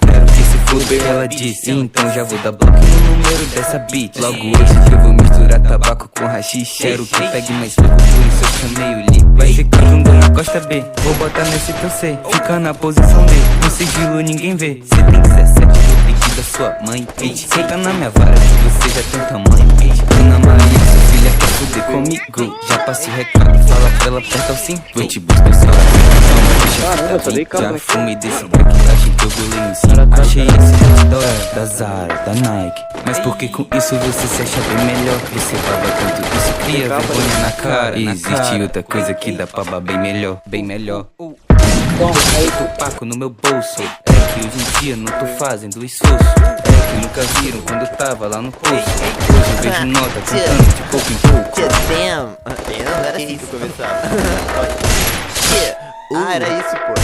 Quero que se foda, ela disse. Então já vou dar bloco no número dessa beat. Logo hoje eu vou misturar tabaco com rachixe. Quero que pegue mais louco, por isso eu chamei o Lee. Vai ser candunga na costa B, vou botar nesse teu C. Fica na posição D, no sigilo ninguém vê. Cê tem 17, vou pedir da sua mãe, bitch. Senta na minha vara, você já tem tamanho, bitch. Ana Maria, sua filha quer fuder comigo. Já passo o recado e fala pra ela apertar o cinto. Vou te buscar essa hora. Já fumei desse crack, achei que eu golei em cima. Achei esse beat da hora, da Zara, da Nike. Mas porque com isso você se acha bem melhor? Você baba tanto, isso cria vergonha na cara. Existe outra coisa que dá pra babar bem melhor, bem melhor. Paco no meu bolso. É que hoje em dia não tô fazendo esforço. É que nunca viram quando eu tava lá no poço. Hoje eu vejo nota contando de pouco em pouco. Damn, não era assim que eu começava. Ah, era isso, pô.